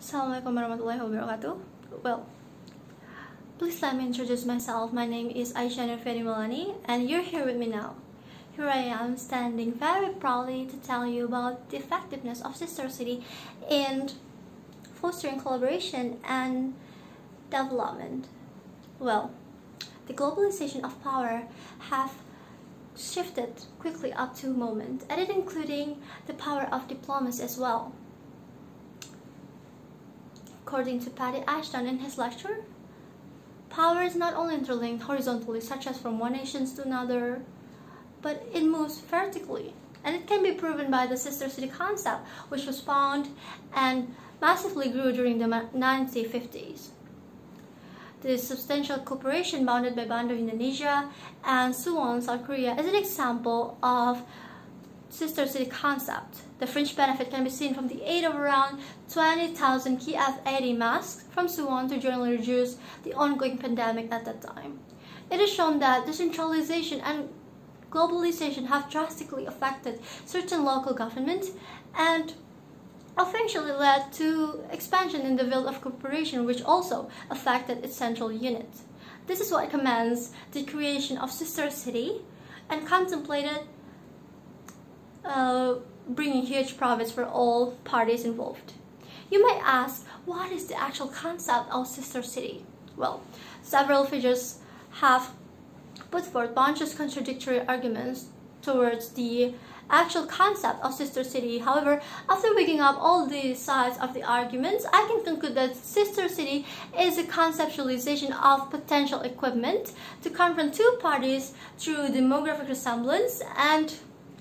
Assalamualaikum warahmatullahi wabarakatuh. Well, please let me introduce myself. My name is Aisyah Nurfiani Maulani, and you're here with me now. Here I am standing very proudly to tell you about the effectiveness of Sister City in fostering collaboration and development. Well, the globalization of power have shifted quickly up to a moment, and it including the power of diplomacy as well. According to Paddy Ashton in his lecture, power is not only interlinked horizontally, such as from one nation to another, but it moves vertically. And it can be proven by the sister city concept, which was found and massively grew during the 1950s. The substantial cooperation bounded by Bandung, Indonesia, and Suwon, South Korea, is an example of sister city concept. The fringe benefit can be seen from the aid of around 20,000 Kiev 80 masks from Suwon to generally reduce the ongoing pandemic at that time. It is shown that decentralization and globalization have drastically affected certain local governments and eventually led to expansion in the field of cooperation, which also affected its central unit. This is what commands the creation of sister city and contemplated bringing huge profits for all parties involved. You might ask, what is the actual concept of sister city? Well, several figures have put forth bunches contradictory arguments towards the actual concept of sister city. However, after waking up all the sides of the arguments, I can conclude that sister city is a conceptualization of potential equipment to confront two parties through demographic resemblance, and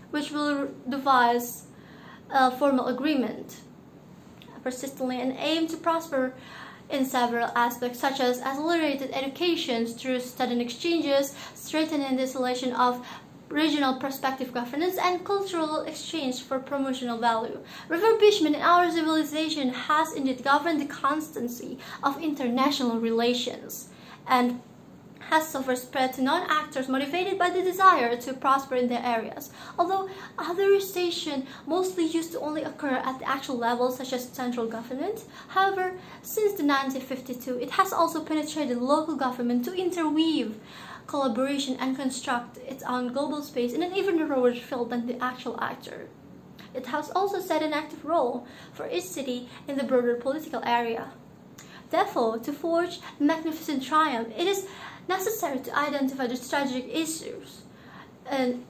which will devise a formal agreement persistently and aim to prosper in several aspects, such as accelerated education through student exchanges, strengthening the installation of regional perspective governance, and cultural exchange for promotional value. Refurbishment in our civilization has indeed governed the constancy of international relations and has so far spread to non-actors motivated by the desire to prosper in their areas. Although otherization mostly used to only occur at the actual level, such as central government, however, since the 1952, it has also penetrated local government to interweave collaboration and construct its own global space in an even narrower field than the actual actor. It has also set an active role for each city in the broader political area. Therefore, to forge magnificent triumph, it is necessary to identify the strategic issues, an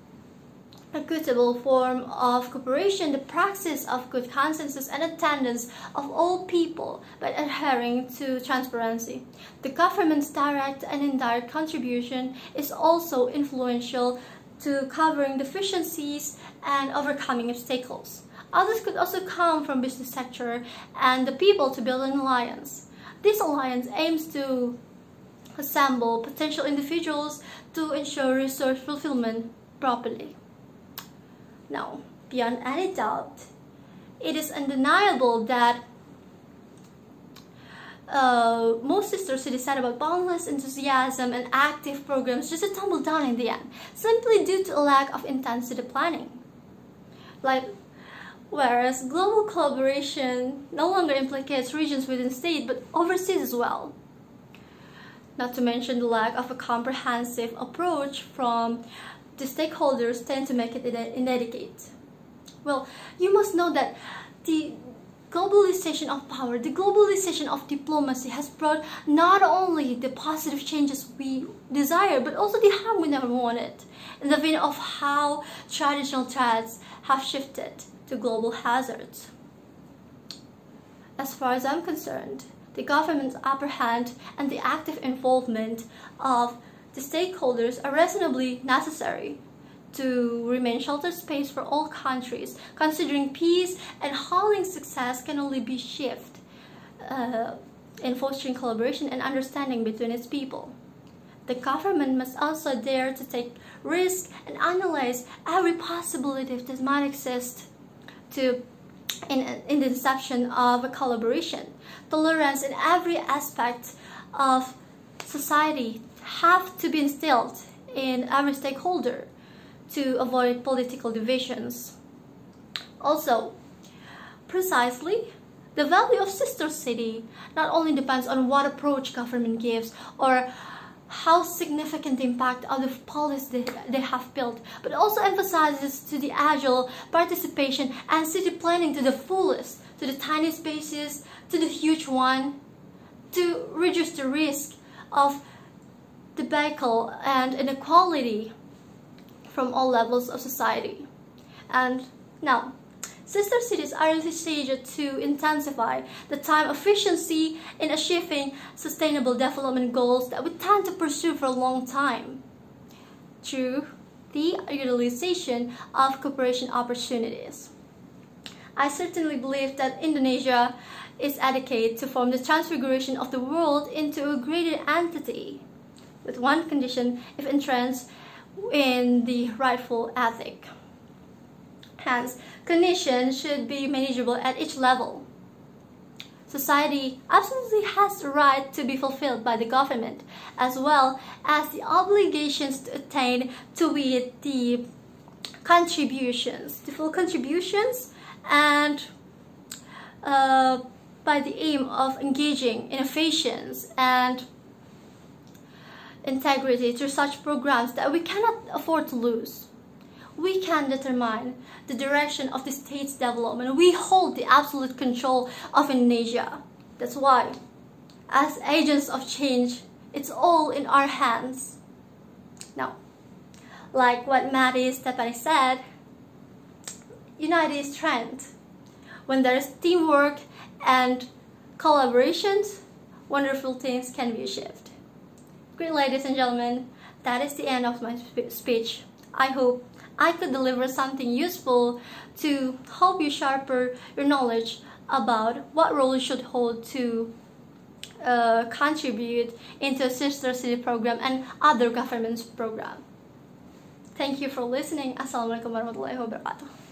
equitable form of cooperation, the praxis of good consensus and attendance of all people by adhering to transparency. The government's direct and indirect contribution is also influential to covering deficiencies and overcoming obstacles. Others could also come from business sector and the people to build an alliance. This alliance aims to assemble potential individuals to ensure resource fulfillment properly. Now, beyond any doubt, it is undeniable that most sister cities said about boundless enthusiasm and active programs just tumbled down in the end, simply due to a lack of intensity planning. Whereas global collaboration no longer implicates regions within state, but overseas as well. Not to mention the lack of a comprehensive approach from the stakeholders tend to make it inadequate. Well, you must know that the globalization of power, the globalization of diplomacy has brought not only the positive changes we desire, but also the harm we never wanted, in the vein of how traditional threats have shifted to global hazards. As far as I'm concerned, the government's upper hand and the active involvement of the stakeholders are reasonably necessary to remain sheltered space for all countries, considering peace and hauling success can only be achieved in fostering collaboration and understanding between its people. The government must also dare to take risks and analyze every possibility that might exist in the inception of a collaboration. Tolerance in every aspect of society have to be instilled in every stakeholder to avoid political divisions. Also, precisely The value of sister city not only depends on what approach government gives or how significant the impact of the policy they have built, but also emphasizes to the agile participation and city planning to the fullest, to the tiny spaces, to the huge one, to reduce the risk of debacle and inequality from all levels of society. And now, sister cities are envisaged to intensify the time efficiency in achieving sustainable development goals that we tend to pursue for a long time through the utilization of cooperation opportunities. I certainly believe that Indonesia is adequate to form the transfiguration of the world into a greater entity, with one condition: if entrenched in the rightful ethic. Hence, conditions should be manageable at each level. Society absolutely has the right to be fulfilled by the government, as well as the obligations to attain to it the contributions, the full contributions, and by the aim of engaging innovations and integrity through such programs that we cannot afford to lose. We can determine the direction of the state's development. We hold the absolute control of Indonesia. That's why, as agents of change, it's all in our hands. Now, like what Maddie Stephanie said, unity is strength. When there is teamwork and collaborations, wonderful things can be achieved. Great ladies and gentlemen, that is the end of my speech. I hope I could deliver something useful to help you sharpen your knowledge about what role you should hold to contribute into a sister city program and other government's program. Thank you for listening. Assalamualaikum warahmatullahi wabarakatuh.